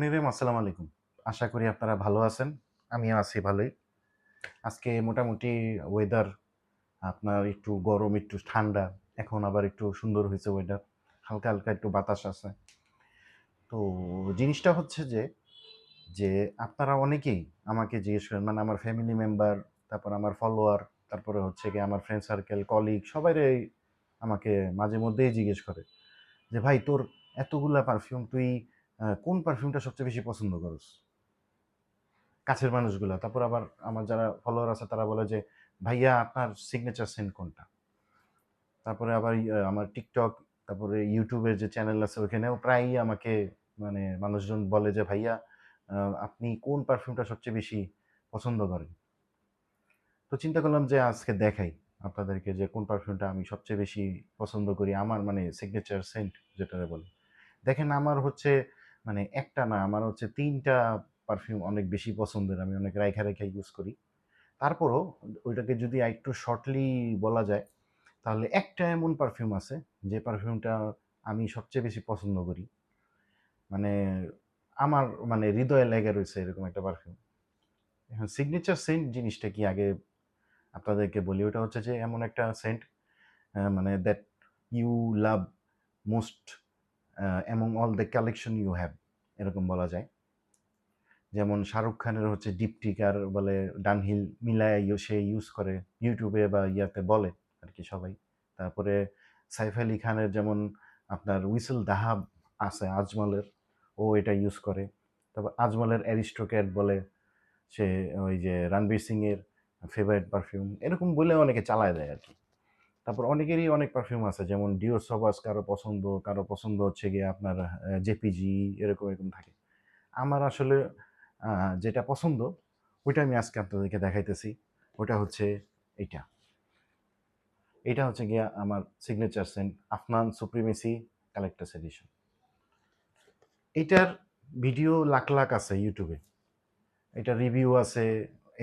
আসসালামু আলাইকুম। আশা করি আপনারা ভালো আছেন। আমিও আছি ভালোই। আজকে মোটামুটি ওয়েদার আপনার একটু গরম, একটু ঠান্ডা। এখন আবার একটু সুন্দর হয়েছে ওয়েদার। হালকা, হালকা একটু বাতাস আছে। তো জিনিসটা হচ্ছে যে আপনারা অনেকেই আমাকে জিজ্ঞেস করেন, মানে আমার ফ্যামিলি মেম্বার, তারপর আমার ফলোয়ার, তারপরে হচ্ছে গিয়ে আমার ফ্রেন্ড সার্কেল, কলিগ সবাইরাই আমাকে মাঝে মধ্যেই জিজ্ঞেস করে যে, "ভাই তোর এতগুলা পারফিউম, তুই কোন পারফিউমটা সবচেয়ে বেশি পছন্দ করস?" কাছের মানুষগুলা। তারপর আবার আমার যারা ফলোয়ার আছে তারা বলে যে, "ভাইয়া আপনার সিগনেচার সেন্ট কোনটা?" তারপরে আবার আমার TikTok, তারপরে YouTube এর যে চ্যানেল আছে ওইখানেও প্রায়ই আমাকে মানে মানুষজন বলে যে, "ভাইয়া আ আপনি কোন পারফিউমটা সবচেয়ে বেশি পছন্দ করেন?" তো চিন্তা করলাম যে আজকে দেখাই আপনাদেরকে যে কোন পারফিউমটা আমি সবচেয়ে বেশি পছন্দ করি। আমার মানে সিগনেচার সেন্ট যেটাকে বলে। দেখেন আমার হচ্ছে মানে একটা না, আমার হচ্ছে ৩ টা পারফিউম অনেক বেশি পছন্দের। আমি অনেক রাইখা, রাইখা ইউজ করি। তারপরও ওইটাকে যদি আরেকটু শর্টলি বলা যায়, তাহলে একটা এমন পারফিউম আছে, যে পারফিউমটা আমি সবচেয়ে বেশি পছন্দ করি। মানে আমার মানে হৃদয়ে লেগে রইছে এরকম একটা পারফিউম। এখন সিগনেচার সেন্ট জিনিসটা কি আগে আপনাদেরকে বলি। ওটা হচ্ছে যে এমন একটা সেন্ট মানে that you love most among all the collection you have, এরকম বলা যায়। যেমন শাহরুখ খানের হচ্ছে ডিপটিক আর বলে ডানহিল মিলায় সে ইউজ করে ইউটিউবে বা ইয়াতে বলে আর কি সবাই। তারপরে সাইফ আলী খানের যেমন আপনার হুইসল দাহাব আছে আজমলের, ও এটা ইউজ করে। তারপর আজমলের অ্যারিস্টোক্যাট বলে সে, ওই যে রণবীর সিং এর ফেভারিট পারফিউম, এরকম বলে অনেকে চালায় দেয় আর কি। তারপর অনেকেরই অনেক পারফিউম আছে, যেমন ডিওর সবাস কারো পছন্দ হচ্ছে গিয়ে আপনার জেপিজি, এরকম এরকম থাকে। আমার আসলে যেটা পছন্দ ওইটা আমি আজকে আপনাদেরকে দেখাইতেছি। ওটা হচ্ছে এইটা। এটা হচ্ছে গিয়া আমার signature scent Afnan supremacy collectors edition. এটার ভিডিও লাখ লাখ আছে ইউটিউবে। এটা রিভিউ আছে,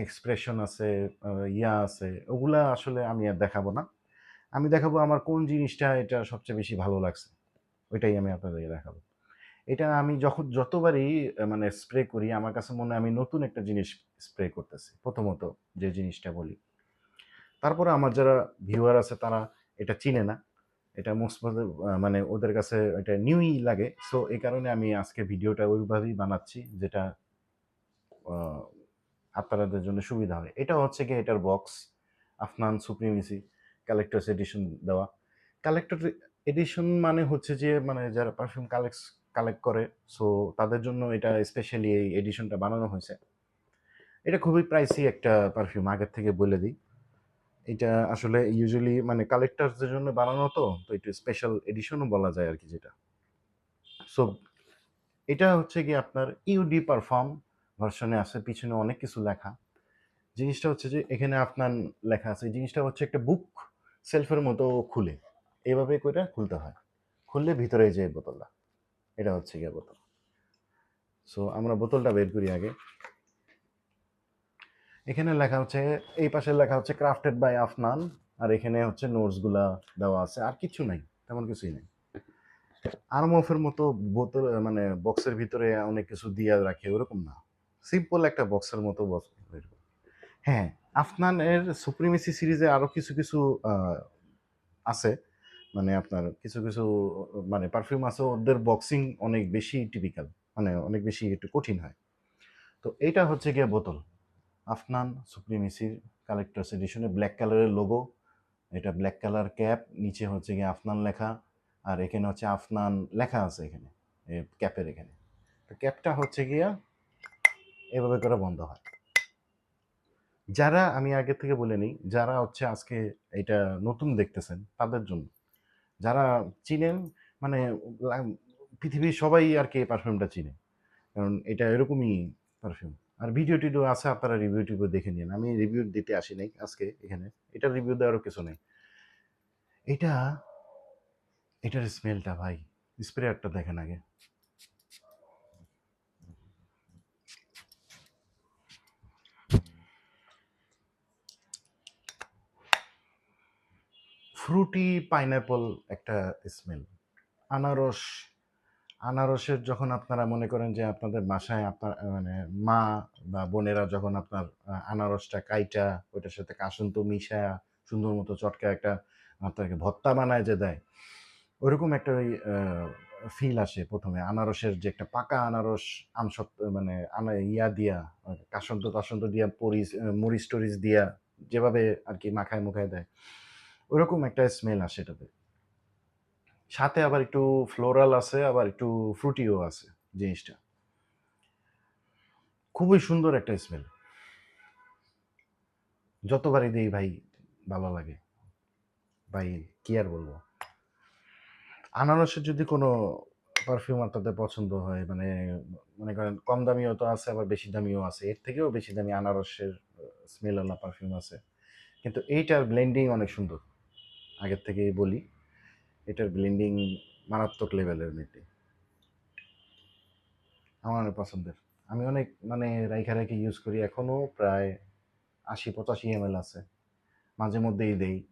এক্সপ্রেশন আছে, ইয়া আছে। ওগুলা আসলে আমি আর দেখাবো না। আমি দেখাবো আমার কোন জিনিসটা এটা সবচেয়ে বেশি ভালো লাগছে। ওইটাই আমি আপনাদেরকে দেখাবো। এটা আমি যতবারই মানে স্প্রে করি, আমার কাছে মনে হয় আমি নতুন একটা জিনিস স্প্রে করতেছি। প্রথমত যে জিনিসটা বলি। তারপরে আমার যারা ভিউয়ার আছে তারা এটা চিনে না। এটা মোস্ট মানে ওদের কাছে এটা নিউই লাগে। সো এই কারণে আমি আজকে ভিডিওটা ওইভাবেই বানাচ্ছি, যেটা আ আপনাদের জন্য সুবিধা হয়। এটা হচ্ছে গিয়ে এটার box. Afnan supremacy collectors edition দেওয়া। কালেক্টর এডিশন মানে হচ্ছে যে মানে যারা পারফিউম কালেক্ট করে, সো তাদের জন্য এটা স্পেশালি এই এডিশনটা বানানো হয়েছে। এটা খুবই প্রাইসি একটা পারফিউম, আগের থেকে বলে দিই। এটা আসলে ইউজুয়ালি মানে কালেক্টরসদের জন্য বানানো, তো একটু স্পেশাল এডিশনও বলা যায় আরকি যেটা। সো এটা হচ্ছে গিয়ে আপনার ইউডি পারফর্ম ভার্সনে আছে, পিছনে অনেক কিছু লেখা। জিনিসটা হচ্ছে যে এখানে আপনার লেখা আছে, জিনিসটা হচ্ছে একটা বুক সেলফের মতো খুলে, এভাবে করে খুলতে হয়। খুললে ভিতরে যে বোতলটা, এটা হচ্ছে গিয়ে বোতল। সো আমরা বোতলটা বের করি আগে। এখানে লেখা হচ্ছে, এই পাশে লেখা হচ্ছে ক্রাফটেড বাই আফনান, আর এখানে হচ্ছে নোটসগুলা দেওয়া আছে, আর কিছু নাই, তেমন কিছুই নেই। আরমফের মতো বোতল মানে বক্সের ভিতরে অনেক কিছু দিয়ে রাখে ওরকম না, সিম্পল একটা বক্সের মতো বক্স। হ্যাঁ, আফনানের সুপ্রিমেসি সিরিজে আরো কিছু কিছু আছে, মানে আপনার কিছু কিছু মানে পারফিউম আছে ওদের বক্সিং অনেক বেশি টিপিক্যাল, মানে অনেক বেশি একটু কঠিন হয়। তো এইটা হচ্ছে গিয়ে বোতল আফনান সুপ্রিমেসির কালেক্টরস এডিশনে, ব্ল্যাক কালারের লোগো। এটা ব্ল্যাক কালার ক্যাপ, নিচে হচ্ছে গিয়ে আফনান লেখা, আর এখানে হচ্ছে আফনান লেখা আছে এখানে ক্যাপের এখানে। তো ক্যাপটা হচ্ছে গিয়া এভাবে করে বন্ধ হয়। যারা, আমি আগে থেকে বলে নিই, যারা হচ্ছে আজকে এটা নতুন দেখতেছেন তাদের জন্য, যারা চিনেন মানে পৃথিবীর সবাই আর কি এই পারফিউমটা চিনে, কারণ এটা এরকমই পারফিউম। আর ভিডিও টিডিও আছে, আপনারা রিভিউ টিভিউ দেখে নিন, আমি রিভিউ দিতে আসি নাই আজকে এখানে, এটার রিভিউ দেওয়ারও কিছু নেই। এটা, এটার স্মেলটা ভাই, স্প্রেয়ারটা দেখেন আগে। ফ্রুটি পাইনঅ্যাপল একটা স্মেল, আনারস, আনারসের যখন আপনারা মনে করেন যে আপনাদের বাসায় আপনার মানে মা বা বোনেরা যখন আপনার আনারসটা কাইটা ওইটার সাথে কাসুন্দ মিশায়া সুন্দর মতো চটকা একটা আপনাকে ভর্তা বানায় যে দেয়, ওইরকম একটা ওই ফিল আসে প্রথমে। আনারসের যে একটা পাকা আনারস আমসত্ব মানে ইয়া দিয়া কাসুন্দ-টাসুন্দ দিয়া মরিচ-টরিচ দিয়া যেভাবে আরকি মাখায়-মুখায় দেয়, ওইরকম একটা স্মেল আসে এটাতে। সাথে আবার একটু ফ্লোরাল আছে, আবার একটু ফ্রুটিও আছে জিনিসটা। খুবই সুন্দর একটা স্মেল। যতবারই দেই ভাই ভালো লাগে। ভাই কি আর বলবো? আনারসের যদি কোনো পারফিউম আপনাদের পছন্দ হয় মানে মনে করেন কম দামিও তো আছে আবার বেশি দামিও আছে। এর থেকেও বেশি দামি আনারসের স্মেলওয়ালা পারফিউম আছে। কিন্তু এইটার ব্লেন্ডিং অনেক সুন্দর। আগের থেকেই বলি। এটার ব্লেন্ডিং মারাত্মক লেভেলের মেটে। আমার অনেক পছন্দের। আমি অনেক মানে রাইখা রেখে ইউজ করি। এখনো প্রায় ৮০-৮৫ ml আছে। মাঝে মধ্যেই দেই।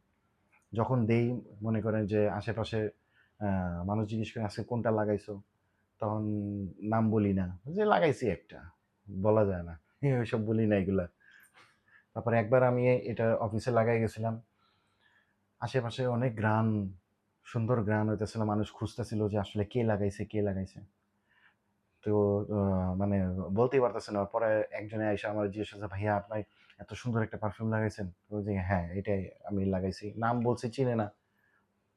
যখন দেই মনে করেন যে আশেপাশে মানুষ জিজ্ঞেস করে আজকে কোনটা লাগাইছো? তখন নাম বলি না। যে লাগাইছি একটা। বলা যায় না। ওইসব বলি না এগুলা। তারপরে একবার আমি এটা অফিসে লাগাই গেছিলাম। আশেপাশে অনেক ঘ্রাণ, সুন্দর ঘ্রাণ হইতেছিল। মানুষ খুঁজতেছিল যে আসলে কে লাগাইছে, কে লাগাইছে? তো আ মানে বলতেই পারতেছে না। পরে একজনে আইসা আমার জিজ্ঞেস করছে, "ভাইয়া আপনি এত সুন্দর একটা পারফিউম লাগাইছেন?" বলছি, "হ্যাঁ, এটাই আমি লাগাইছি।" নাম বলছি চিনে না।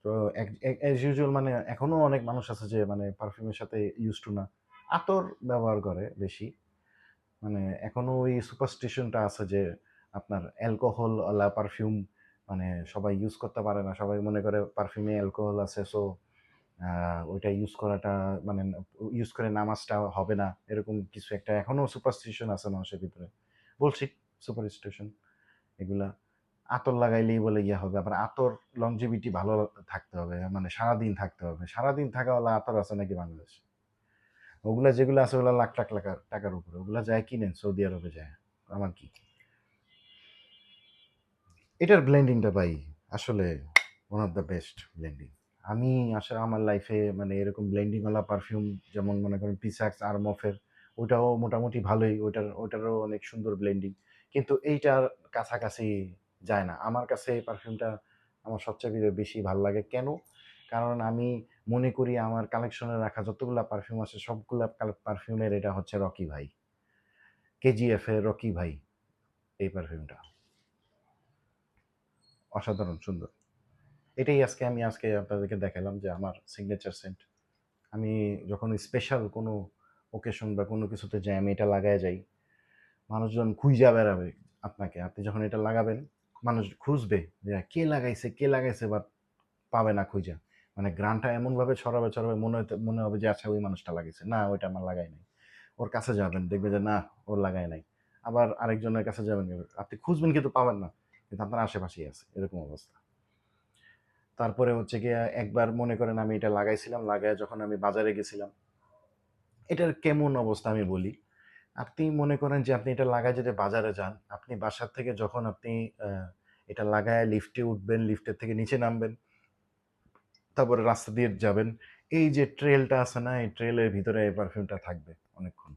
তো এক এক অ্যাজ ইউজুয়াল মানে এখনো অনেক মানুষ আছে যে মানে পারফিউমের সাথে ইউজড টু না। আতর ব্যবহার করে বেশি। মানে এখনো ওই সুপারস্টিশন টা আছে যে আপনার অ্যালকোহল ওয়ালা পারফিউম মানে সবাই ইউজ করতে পারে না। সবাই মনে করে পারফিউমে অ্যালকোহল আছে সো আ ওইটা ইউজ করাটা মানে ইউজ করে নামাজটা হবে না। এরকম কিছু একটা এখনো সুপারস্টিশন আছে মানুষের ভিতরে। বুলশিট সুপারস্টিশন এগুলা। আতর লাগাইলেই বলে ইয়ে হবে। আবার আতর longevity ভালো থাকতে হবে। মানে সারাদিন থাকতে হবে। সারাদিন থাকাওয়ালা আতর আছে নাকি বাংলাদেশে? ওগুলা যেগুলো আছে ওগুলা লাখ লাখ টাকার উপরে। ওগুলা যায় কিনেন সৌদি আরবে যায়। আমার কি? এটার ব্লেন্ডিংটা ভাই আসলে one of the best blending. আমি আসলে আমার লাইফে মানে এরকম ব্লেন্ডিং ওয়ালা পারফিউম যেমন মনে করেন পিসাক্স, আরমফের ওইটাও মোটামুটি ভালোই। ওইটারও অনেক সুন্দর ব্লেন্ডিং। কিন্তু এইটার কাছাকাছি যায় না। আমার কাছে এই পারফিউমটা আমার সবচেয়ে বেশি ভাল লাগে। কেন? কারণ আমি মনে করি আমার কালেকশনে রাখা যতগুলা পারফিউম আছে সবগুলা পারফিউমের এটা হচ্ছে রকি ভাই। কেজিএফ এর রকি ভাই এই পারফিউমটা। অসাধারণ সুন্দর। এটাই আজকে আপনাদেরকে দেখালাম যে আমার সিগনেচার সেন্ট। আমি যখন স্পেশাল কোনো ওকেশন বা কোনো কিছুতে যাই আমি এটা লাগায় যাই। মানুষজন খুঁইজা বেড়াবে আপনাকে। আপনি যখন এটা লাগাবেন মানুষ খুঁজবে যে কে লাগাইছে, কে লাগাইছে বাট পাবে না খুঁইজা। মানে ঘ্রাণটা এমনভাবে ছড়াবে মনে হবে যে আচ্ছা ওই মানুষটা লাগাইছে। না ওইটা আমার লাগাই নাই। ওর কাছে যাবেন দেখবেন যে না ওর লাগায় নাই। আবার আরেকজনের কাছে যাবেন আপনি খুঁজবেন কিন্তু পাবেন না। কিন্তু আপনার আশেপাশেই আছে। এরকম অবস্থা। তারপরে হচ্ছে গিয়ে একবার মনে করেন আমি এটা লাগাইছিলাম, লাগায়ে যখন আমি বাজারে গেছিলাম, এটার কেমন অবস্থা আমি বলি। আপনি মনে করেন যে আপনি এটা লাগায় যদি বাজারে যান, আপনি বাসার থেকে যখন আপনি আ এটা লাগায়া লিফটে উঠবেন, লিফটের থেকে নিচে নামবেন, তারপরে রাস্তা দিয়ে যাবেন। এই যে ট্রেলটা আছে না? এই ট্রেলের ভিতরে এই পারফিউমটা থাকবে অনেকক্ষণ।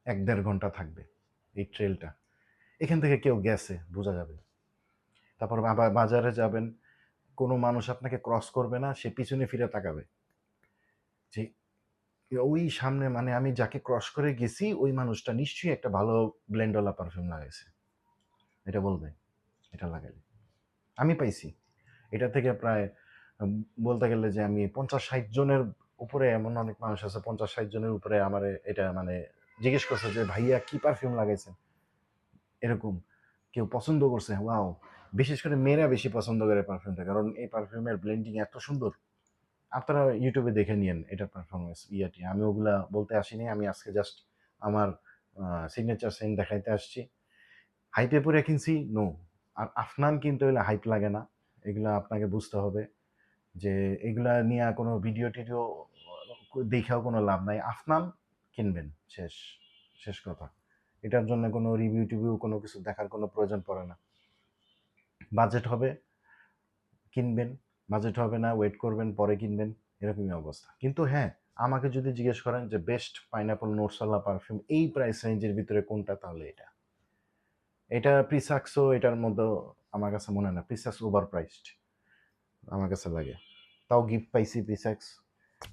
১-১.৫ ঘন্টা থাকবে এই ট্রেলটা। এখান থেকে কেউ গেছে বোঝা যাবে। তারপর আবার বাজারে যাবেন, কোনো মানুষ আপনাকে ক্রস করবে না, সে পিছনে ফিরে তাকাবে। যে ওই সামনে মানে আমি যাকে ক্রস করে গেছি ওই মানুষটা নিশ্চয়ই একটা ভালো ব্লেন্ডওয়ালা পারফিউম লাগাইছে। এটা বলবে, এটা লাগাইলে। আমি পাইছি। এটা থেকে প্রায় আম বলতে গেলে যে আমি ৫০-৬০ জনের উপরে এমন অনেক মানুষ আছে ৫০-৬০ জনের উপরে আমারে এটা মানে জিজ্ঞেস করছে যে, "ভাইয়া কি পারফিউম লাগাইছেন?" এরকম। কেউ পছন্দ করছে, ওয়াও! বিশেষ করে মেয়েরা বেশি পছন্দ করে পারফিউমটা। কারণ এই পারফিউমের ব্লেন্ডিং এত সুন্দর। আপনারা YouTube এ দেখে নিয়েন এটার পারফরম্যান্স ইয়াটি। আমি ওগুলা বলতে আসিনি। আমি আজকে জাস্ট আমার আ সিগনেচার সেন্ট দেখাইতে আসছি। হাইপে পইড়া কিনছি? নো। আর আফনান কিনতে হইলে হাইপ লাগে না। এগুলা আপনাকে বুঝতে হবে যে এগুলা নিয়া কোনো ভিডিও-টিডিও দেইখাও কোনো লাভ নাই। আফনান কিনবেন। শেষ। শেষ কথা। এটার জন্য কোনো রিভিউ-টিভিউ কোনো কিছু দেখার কোনো প্রয়োজন পড়ে না। বাজেট হবে, কিনবেন। বাজেট হবে না, ওয়েট করবেন, পরে কিনবেন। এরকমই অবস্থা। কিন্তু হ্যাঁ আমাকে যদি জিজ্ঞেস করেন যে বেস্ট পাইনাপল নোটসওয়ালা পারফিউম এই প্রাইস রেঞ্জের ভিতরে কোনটা, তাহলে এটা প্রিসাক্সও এটার মধ্যে আমার কাছে মনে হয় না, প্রিসাক্স ওভার প্রাইসড আমার কাছে লাগে। তাও গিফট পাইছি প্রিসাক্স,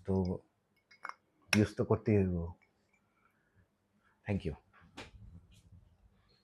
তো ইউজ তো করতেই হইব। Thank you.